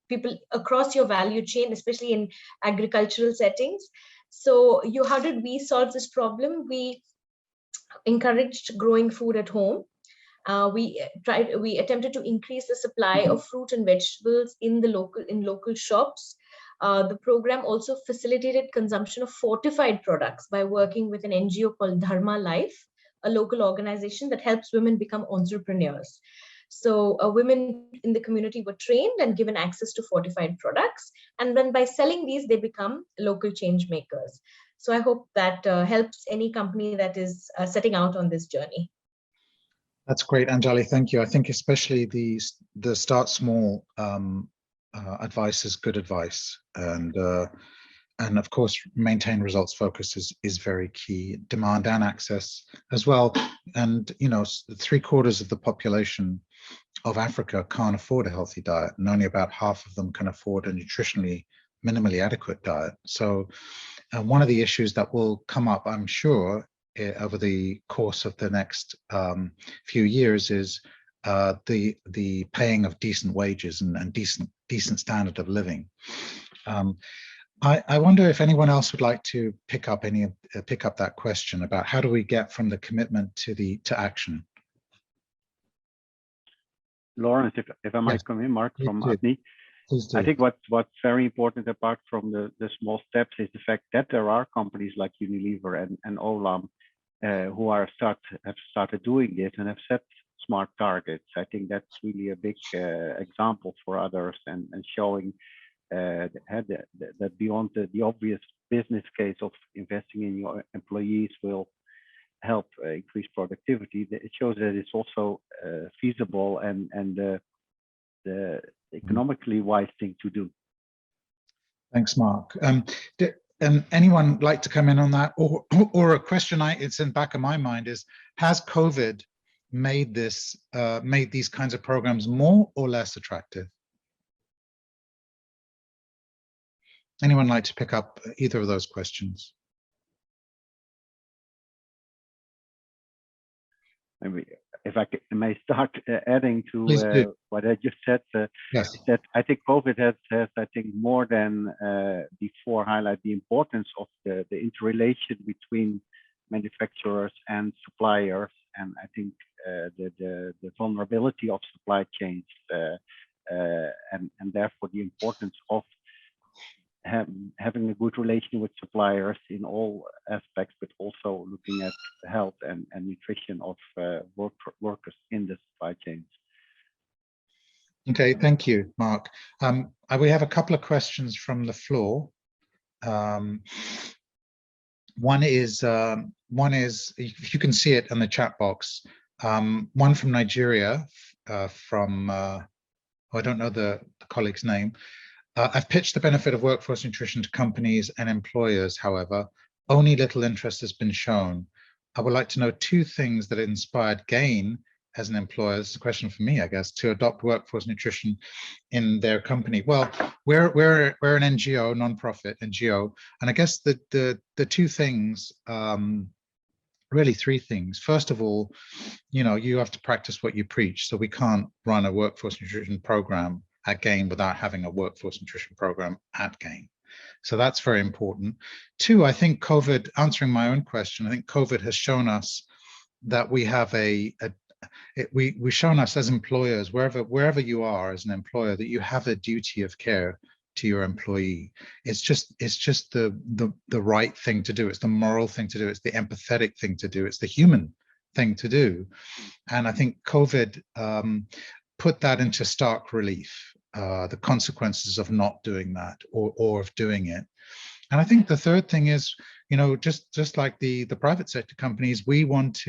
people across your value chain, especially in agricultural settings. So how did we solve this problem? We encouraged growing food at home. We attempted to increase the supply of fruit and vegetables in local shops. The program also facilitated consumption of fortified products by working with an NGO called Dharma Life, a local organization that helps women become entrepreneurs. So women in the community were trained and given access to fortified products. And then by selling these, they become local change makers. So I hope that helps any company that is setting out on this journey. That's great, Anjali. Thank you. I think especially the start small advice is good advice, and of course maintain results focus is very key. Demand and access as well, and 3/4 of the population of Africa can't afford a healthy diet, and only about half of them can afford a nutritionally minimally adequate diet. So one of the issues that will come up, I'm sure, over the course of the next few years is the paying of decent wages and decent standard of living. I wonder if anyone else would like to pick up that question about how do we get from the commitment to action. Lawrence, if I might come in, Mark from ATNI. I think what's very important apart from the small steps is the fact that there are companies like Unilever and Olam who have started doing this and have set smart targets. I think that's really a big example for others and showing that beyond the obvious business case of investing in your employees will help increase productivity, it shows that it's also feasible and the economically wise thing to do. Thanks, Mark. Anyone like to come in on that, or a question it's in the back of my mind is: has COVID made these kinds of programs more or less attractive? Anyone like to pick up either of those questions? Maybe if I may start adding to what I just said, yes. Is that I think COVID has I think more than before highlight the importance of the interrelation between manufacturers and suppliers, and I think the vulnerability of supply chains and therefore the importance of having a good relation with suppliers in all aspects, but also looking at health and nutrition of workers in the supply chains. Okay, thank you, Mark. We have a couple of questions from the floor. One is, if you can see it in the chat box, one from Nigeria, I don't know the colleague's name. I've pitched the benefit of workforce nutrition to companies and employers, however, only little interest has been shown. I would like to know 2 things that inspired GAIN as an employer, this is a question for me, I guess, to adopt workforce nutrition in their company. Well, we're an NGO, non-profit NGO, and I guess the 2 things, really 3 things. First of all, you have to practice what you preach, so we can't run a workforce nutrition program at GAIN without having a workforce nutrition program at GAIN. So that's very important. 2, I think COVID, answering my own question, I think COVID has shown us that we have we've shown us as employers, wherever you are as an employer, that you have a duty of care to your employee. It's just the right thing to do. It's the moral thing to do. It's the empathetic thing to do. It's the human thing to do. And I think COVID put that into stark relief, the consequences of not doing that or of doing it. And I think the third thing is, just like the private sector companies, we want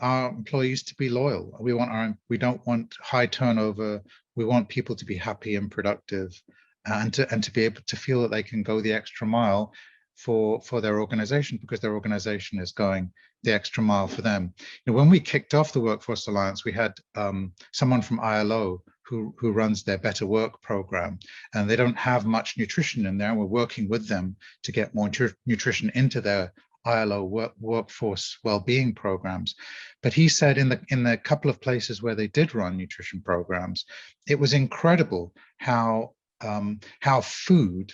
our employees to be loyal. We don't want high turnover. We want people to be happy and productive, and to be able to feel that they can go the extra mile for their organization, because their organization is going the extra mile for them. When we kicked off the Workforce Alliance, we had someone from ILO who runs their Better Work program, and they don't have much nutrition in there. And we're working with them to get more nutrition into their ILO workforce well-being programs. But he said in the couple of places where they did run nutrition programs, it was incredible how food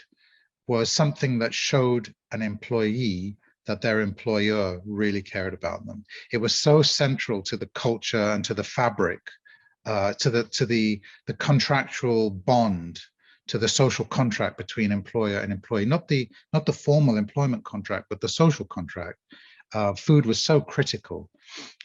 was something that showed an employee that their employer really cared about them. It was so central to the culture and to the fabric, to the contractual bond, to the social contract between employer and employee, not the formal employment contract, but the social contract. food was so critical.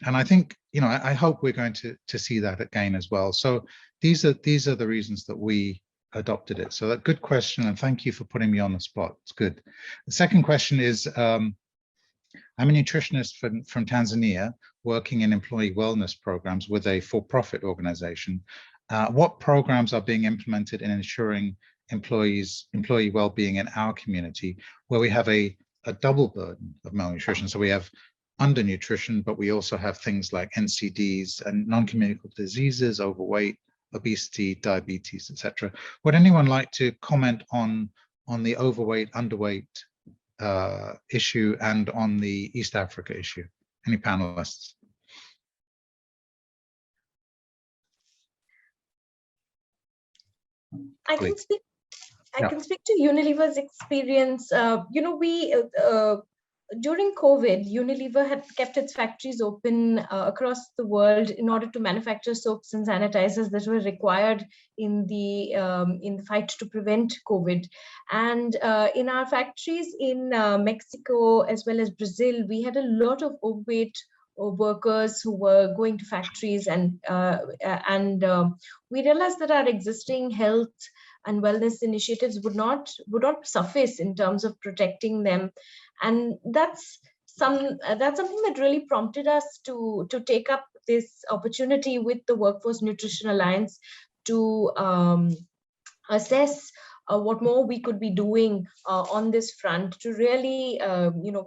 And I think, you know, I hope we're going to see that again as well. So these are the reasons that we adopted it. So that good question, and thank you for putting me on the spot. It's good. The second question is, I'm a nutritionist from Tanzania working in employee wellness programs with a for-profit organization. What programs are being implemented in ensuring employee well-being in our community, where we have a double burden of malnutrition? So we have undernutrition, but we also have things like NCDs and non-communicable diseases, overweight, obesity, diabetes, etc. Would anyone like to comment on the overweight, underweight issue and on the East Africa issue? Any panelists? I can speak to Unilever's experience. You know, we during COVID, Unilever had kept its factories open across the world in order to manufacture soaps and sanitizers that were required in the fight to prevent COVID. And in our factories in Mexico as well as Brazil, we had a lot of overweight workers who were going to factories, and we realized that our existing health and wellness initiatives would not suffice in terms of protecting them. And that's something that really prompted us to take up this opportunity with the Workforce Nutrition Alliance to assess what more we could be doing on this front to really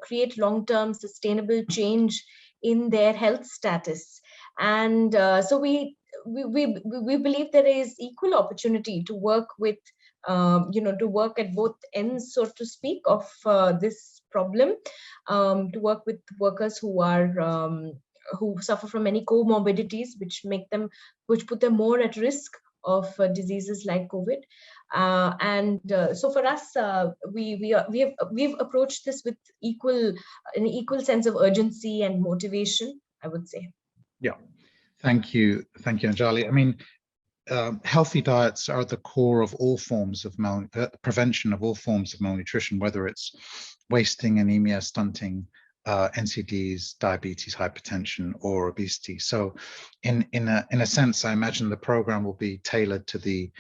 create long-term sustainable change in their health status. And so we believe there is equal opportunity to work with to work at both ends, so to speak, of this problem, to work with workers who suffer from many comorbidities which put them more at risk of diseases like COVID. So for us, we've approached this with an equal sense of urgency and motivation, I would say. Yeah, thank you, Anjali. I mean, healthy diets are at the core of all forms of prevention of all forms of malnutrition, whether it's wasting, anemia, stunting, NCDs, diabetes, hypertension, or obesity. So in a sense, I imagine the program will be tailored to the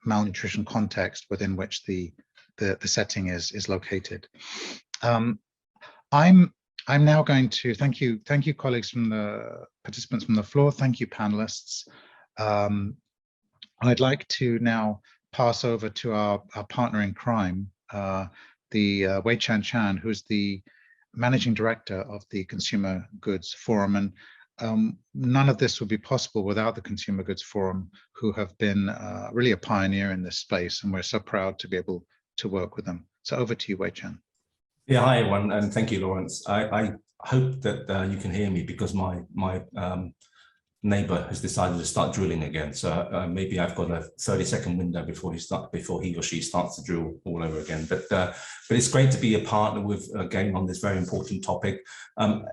malnutrition context within which the setting is located. I'm now going to thank you colleagues from the participants from the floor. Thank you, panelists. I'd like to now pass over to our partner in crime, the Wei Chan, who's the Managing Director of the Consumer Goods Forum. And none of this would be possible without the Consumer Goods Forum, who have been really a pioneer in this space, and we're so proud to be able to work with them. So over to you, Wei Chan. Yeah, hi everyone, and thank you, Lawrence. I hope that you can hear me, because my neighbor has decided to start drilling again. So maybe I've got a 30-second window before he or she starts to drill all over again. But it's great to be a partner with again on this very important topic. In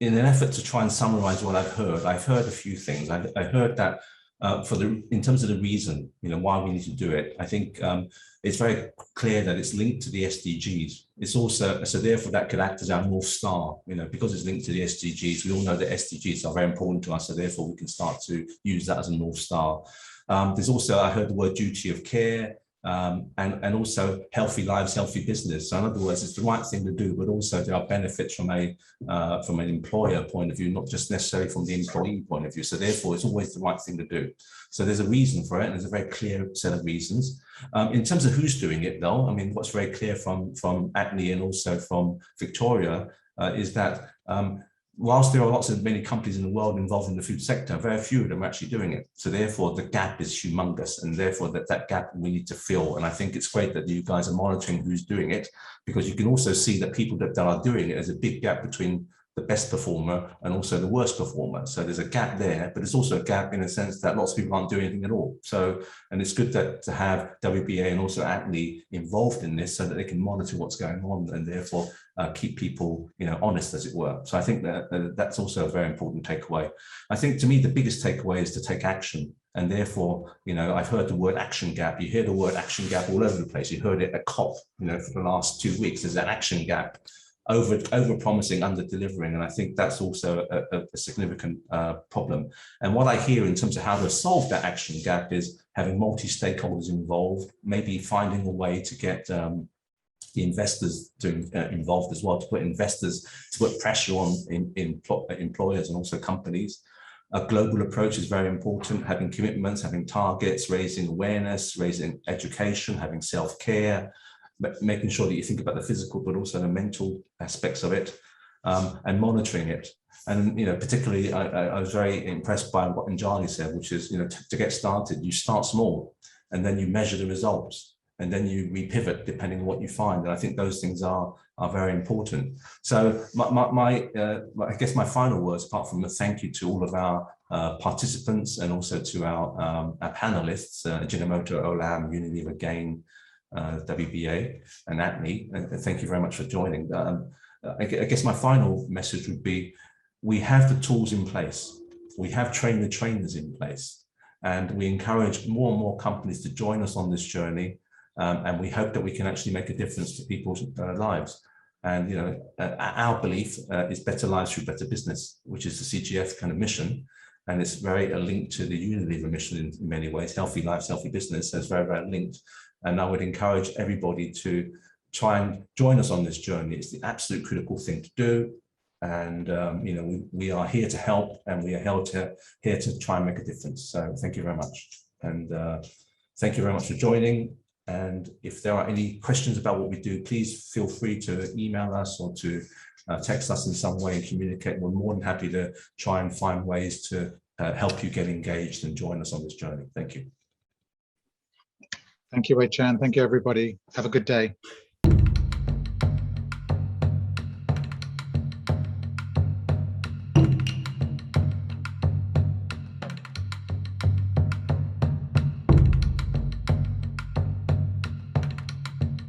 an effort to try and summarize what I've heard a few things. I heard that in terms of the reason, why we need to do it, I think it's very clear that it's linked to the SDGs. It's also, so therefore that could act as our North Star, because it's linked to the SDGs. We all know that SDGs are very important to us, so therefore we can start to use that as a North Star. There's also, I heard the word duty of care, and also healthy lives, healthy business. So in other words, it's the right thing to do, but also there are benefits from an employer point of view, not just necessarily from the employee point of view. So therefore, it's always the right thing to do. So there's a reason for it, and there's a very clear set of reasons. In terms of who's doing it, though, I mean, what's very clear from ATNI and also from Victoria is that whilst there are many companies in the world involved in the food sector, very few of them are actually doing it. So therefore, the gap is humongous, and therefore that gap we need to fill. And I think it's great that you guys are monitoring who's doing it, because you can also see that people that are doing it, there's a big gap between the best performer and also the worst performer. So there's a gap there, but there's also a gap in a sense that lots of people aren't doing anything at all. So, and it's good to have WBA and also ATNI involved in this so that they can monitor what's going on and therefore keep people, honest, as it were. So I think that's also a very important takeaway. I think to me, the biggest takeaway is to take action. And therefore, you know, I've heard the word action gap. You hear the word action gap all over the place. You heard it at COP, you know, for the last 2 weeks. There's an action gap, over promising, under delivering. And I think that's also a significant problem. And what I hear in terms of how to solve that action gap is having multi-stakeholders involved, maybe finding a way to get the investors involved as well, to put pressure on employers and also companies. A global approach is very important, having commitments, having targets, raising awareness, raising education, having self-care, making sure that you think about the physical but also the mental aspects of it, and monitoring it. And, you know, particularly I was very impressed by what Anjali said, which is, you know, to get started, you start small and then you measure the results. And then you repivot depending on what you find. And I think those things are very important. So I guess my final words, apart from a thank you to all of our participants and also to our panelists, Ajinomoto, Olam, Unilever, Gain, WBA and ATNI, and thank you very much for joining. I guess my final message would be, we have the tools in place. We have trained the trainers in place. And we encourage more and more companies to join us on this journey. And we hope that we can actually make a difference to people's lives. And, you know, our belief is better lives through better business, which is the CGF kind of mission. And it's very linked to the Unilever mission in many ways. Healthy lives, healthy business. So it's very, very linked. And I would encourage everybody to try and join us on this journey. It's the absolute critical thing to do. And, you know, we are here to help, and we are here to try and make a difference. So thank you very much. And thank you very much for joining. And if there are any questions about what we do, please feel free to email us or to text us in some way and communicate. We're more than happy to try and find ways to help you get engaged and join us on this journey. Thank you. Thank you, Wei Chan. Thank you, everybody. Have a good day.